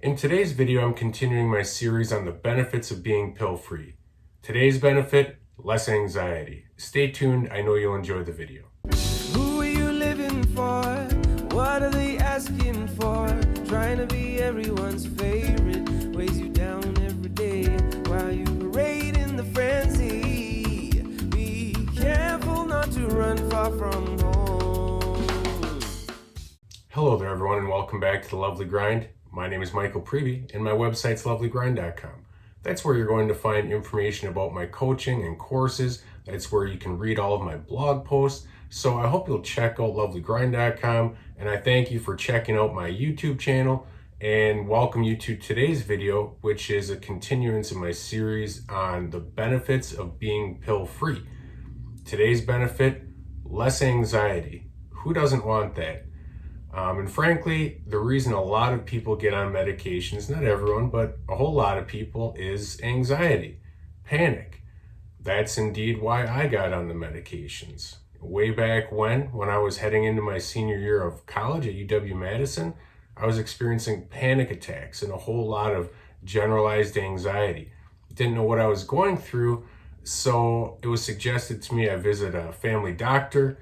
In today's video, I'm continuing my series on the benefits of being pill-free. Today's benefit, less anxiety. Stay tuned, I know you'll enjoy the video. Who are you living for? What are they asking for? Trying to be everyone's favorite, weighs you down every day while you parade in the frenzy. Be careful not to run far from home. Hello there everyone and welcome back to The Lovely Grind. My name is Michael Preby and my website's lovelygrind.com. That's where you're going to find information about my coaching and courses. That's where you can read all of my blog posts. So I hope you'll check out lovelygrind.com, and I thank you for checking out my YouTube channel and welcome you to today's video, which is a continuance of my series on the benefits of being pill-free. Today's benefit, less anxiety. Who doesn't want that? And frankly, the reason a lot of people get on medications, not everyone, but a whole lot of people, is anxiety, panic. That's indeed why I got on the medications. Way back when I was heading into my senior year of college at UW-Madison, I was experiencing panic attacks and a whole lot of generalized anxiety. Didn't know what I was going through, so it was suggested to me I visit a family doctor.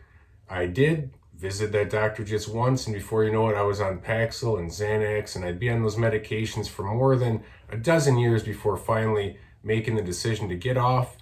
I did visit that doctor just once, and before you know it, I was on Paxil and Xanax, and I'd be on those medications for more than a dozen years before finally making the decision to get off.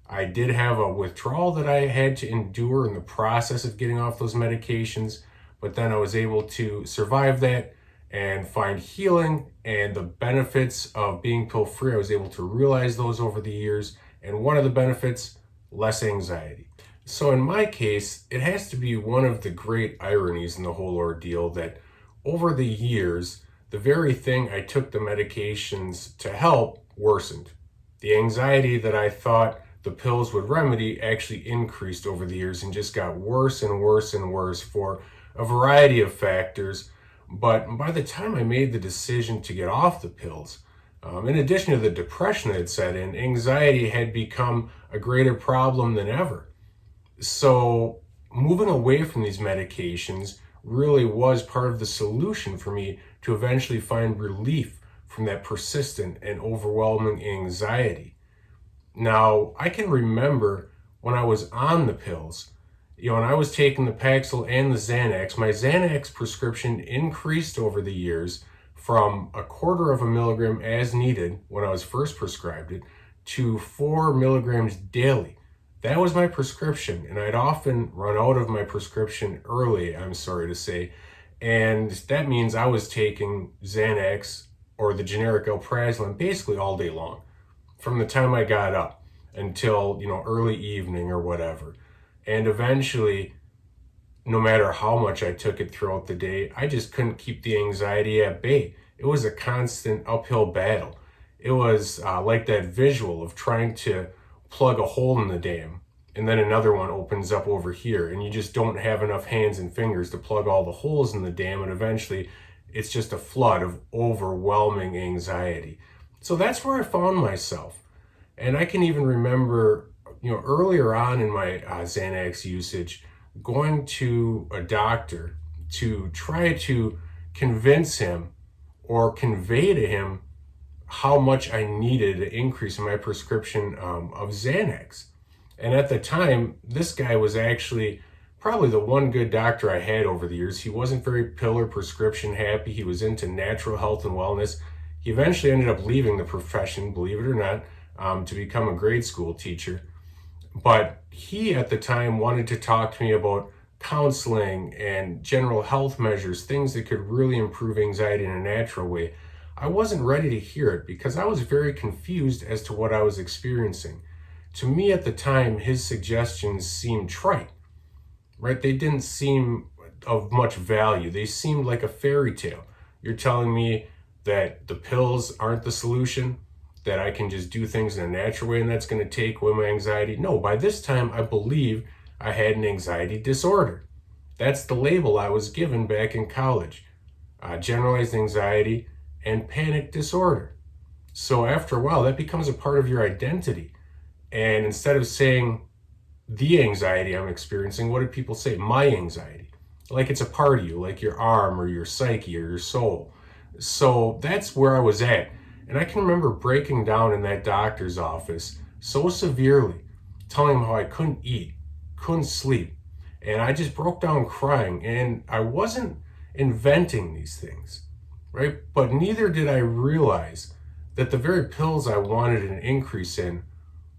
I did have a withdrawal that I had to endure in the process of getting off those medications, but then I was able to survive that and find healing and the benefits of being pill-free. I was able to realize those over the years, and one of the benefits, less anxiety. So in my case, it has to be one of the great ironies in the whole ordeal that over the years, the very thing I took the medications to help worsened. The anxiety that I thought the pills would remedy actually increased over the years and just got worse and worse and worse for a variety of factors. But by the time I made the decision to get off the pills, in addition to the depression that had set in, anxiety had become a greater problem than ever. So moving away from these medications really was part of the solution for me to eventually find relief from that persistent and overwhelming anxiety. Now, I can remember when I was on the pills, when I was taking the Paxil and the Xanax, my Xanax prescription increased over the years from 1/4 milligram as needed when I was first prescribed it to 4 milligrams daily. That was my prescription, and I'd often run out of my prescription early, I'm sorry to say, and that means I was taking Xanax or the generic alprazolam basically all day long, from the time I got up until, early evening or whatever. And eventually, no matter how much I took it throughout the day, I just couldn't keep the anxiety at bay. It was a constant uphill battle. It was like that visual of trying to plug a hole in the dam, and then another one opens up over here, and you just don't have enough hands and fingers to plug all the holes in the dam, and eventually it's just a flood of overwhelming anxiety. So that's where I found myself. And I can even remember, earlier on in my Xanax usage, going to a doctor to try to convince him or convey to him how much I needed an increase in my prescription of Xanax. And at the time, this guy was actually probably the one good doctor I had over the years. He wasn't very pill or prescription happy. He was into natural health and wellness. He eventually ended up leaving the profession, believe it or not, to become a grade school teacher. But he at the time wanted to talk to me about counseling and general health measures, things that could really improve anxiety in a natural way. I wasn't ready to hear it because I was very confused as to what I was experiencing. To me at the time, his suggestions seemed trite, right? They didn't seem of much value. They seemed like a fairy tale. You're telling me that the pills aren't the solution, that I can just do things in a natural way and that's going to take away my anxiety? No, by this time, I believe I had an anxiety disorder. That's the label I was given back in college. Generalized anxiety and panic disorder. So after a while, that becomes a part of your identity. And instead of saying the anxiety I'm experiencing, what do people say? My anxiety. Like it's a part of you, like your arm or your psyche or your soul. So that's where I was at. And I can remember breaking down in that doctor's office so severely, telling him how I couldn't eat, couldn't sleep. And I just broke down crying. And I wasn't inventing these things, right? But neither did I realize that the very pills I wanted an increase in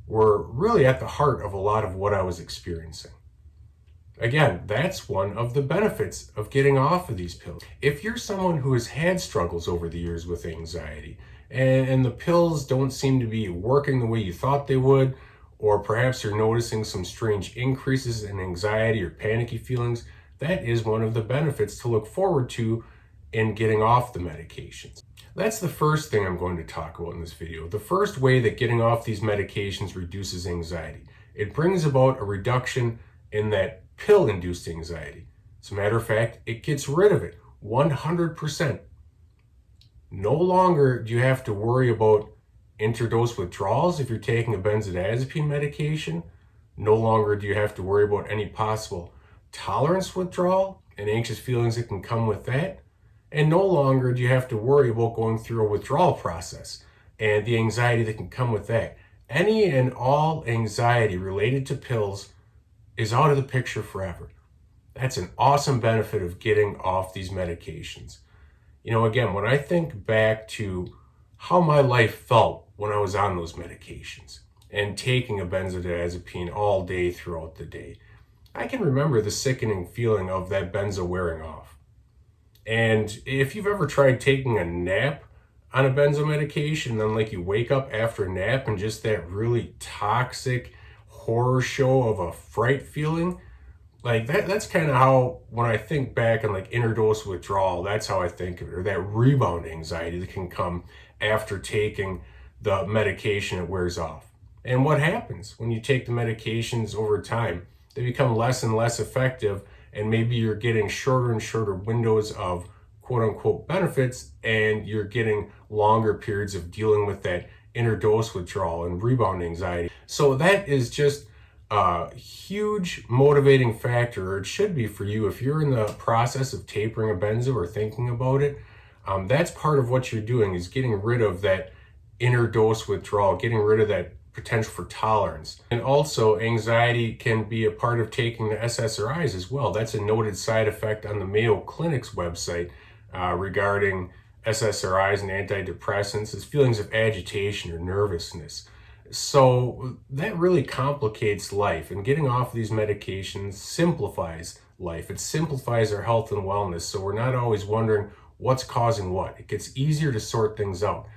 were really at the heart of a lot of what I was experiencing. Again, that's one of the benefits of getting off of these pills. If you're someone who has had struggles over the years with anxiety, and the pills don't seem to be working the way you thought they would, or perhaps you're noticing some strange increases in anxiety or panicky feelings, that is one of the benefits to look forward to in getting off the medications. That's the first thing I'm going to talk about in this video. The first way that getting off these medications reduces anxiety. It brings about a reduction in that pill-induced anxiety. As a matter of fact, it gets rid of it 100%. No longer do you have to worry about interdose withdrawals if you're taking a benzodiazepine medication. No longer do you have to worry about any possible tolerance withdrawal and anxious feelings that can come with that. And no longer do you have to worry about going through a withdrawal process and the anxiety that can come with that. Any and all anxiety related to pills is out of the picture forever. That's an awesome benefit of getting off these medications. You know, again, when I think back to how my life felt when I was on those medications and taking a benzodiazepine all day throughout the day, I can remember the sickening feeling of that benzo wearing off. And if you've ever tried taking a nap on a benzo medication, then like you wake up after a nap and just that really toxic horror show of a fright feeling, like that's kind of how, when I think back on like interdose withdrawal, that's how I think of it, or that rebound anxiety that can come after taking the medication, it wears off. And what happens when you take the medications over time? They become less and less effective, and maybe you're getting shorter and shorter windows of quote unquote benefits, and you're getting longer periods of dealing with that interdose withdrawal and rebound anxiety. So that is just a huge motivating factor, or it should be for you if you're in the process of tapering a benzo or thinking about it. That's part of what you're doing, is getting rid of that interdose withdrawal, getting rid of that potential for tolerance. And also, anxiety can be a part of taking the SSRIs as well. That's a noted side effect on the Mayo Clinic's website regarding SSRIs and antidepressants, is feelings of agitation or nervousness. So that really complicates life, and getting off these medications simplifies life. It simplifies our health and wellness, so we're not always wondering what's causing what. It gets easier to sort things out,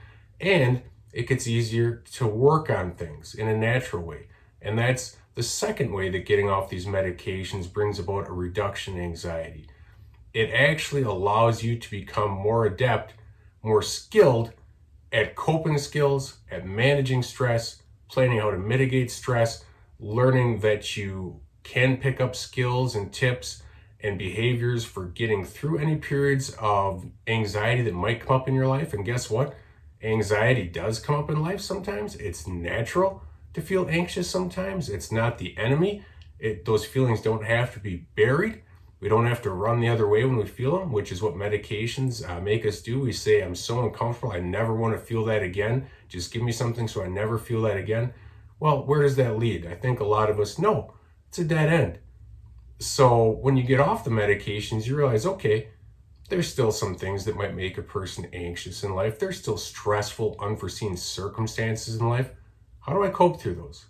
and it gets easier to work on things in a natural way. And that's the second way that getting off these medications brings about a reduction in anxiety. It actually allows you to become more adept, more skilled at coping skills, at managing stress, planning how to mitigate stress, learning that you can pick up skills and tips and behaviors for getting through any periods of anxiety that might come up in your life. And guess what? Anxiety does come up in life sometimes. It's natural to feel anxious sometimes. It's not the enemy. Those feelings don't have to be buried. We don't have to run the other way when we feel them, which is what medications make us do. We say, I'm so uncomfortable, I never want to feel that again. Just give me something so I never feel that again. Well, where does that lead? I think a lot of us know it's a dead end. So when you get off the medications, you realize, okay, there's still some things that might make a person anxious in life. There's still stressful, unforeseen circumstances in life. How do I cope through those?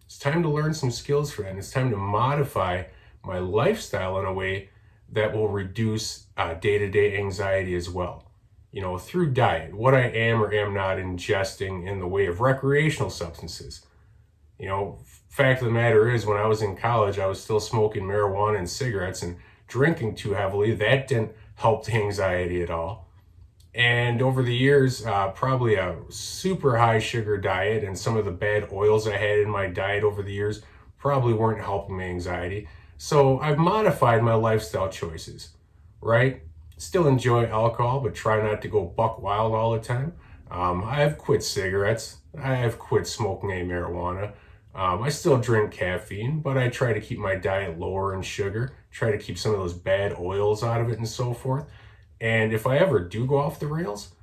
It's time to learn some skills for that. And it's time to modify my lifestyle in a way that will reduce day-to-day anxiety as well. You know, through diet, what I am or am not ingesting in the way of recreational substances. You know, fact of the matter is, when I was in college, I was still smoking marijuana and cigarettes and drinking too heavily. That didn't help the anxiety at all. And over the years, probably a super high sugar diet and some of the bad oils I had in my diet over the years probably weren't helping my anxiety. So I've modified my lifestyle choices, right? Still enjoy alcohol, but try not to go buck wild all the time. I've quit cigarettes. I've quit smoking any marijuana. I still drink caffeine, but I try to keep my diet lower in sugar, try to keep some of those bad oils out of it and so forth. And if I ever do go off the rails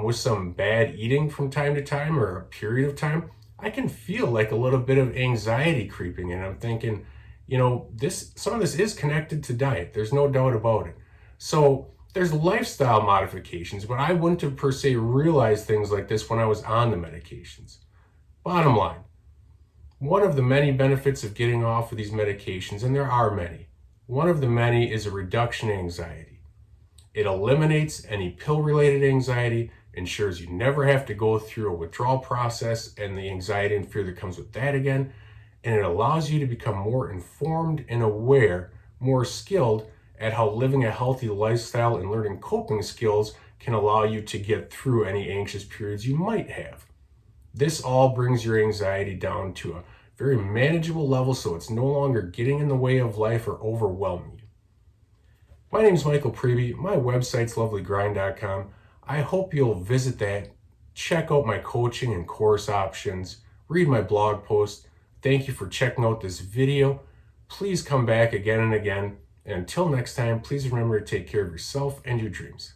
with some bad eating from time to time or a period of time, I can feel like a little bit of anxiety creeping in. I'm thinking, some of this is connected to diet. There's no doubt about it. So there's lifestyle modifications, but I wouldn't have per se realized things like this when I was on the medications. Bottom line, one of the many benefits of getting off of these medications, and there are many, one of the many is a reduction in anxiety. It eliminates any pill-related anxiety, ensures you never have to go through a withdrawal process and the anxiety and fear that comes with that again, and it allows you to become more informed and aware, more skilled at how living a healthy lifestyle and learning coping skills can allow you to get through any anxious periods you might have. This all brings your anxiety down to a very manageable level so it's no longer getting in the way of life or overwhelming you. My name is Michael Preby. My website's lovelygrind.com. I hope you'll visit that, check out my coaching and course options, read my blog post. Thank you for checking out this video. Please come back again and again. And until next time, please remember to take care of yourself and your dreams.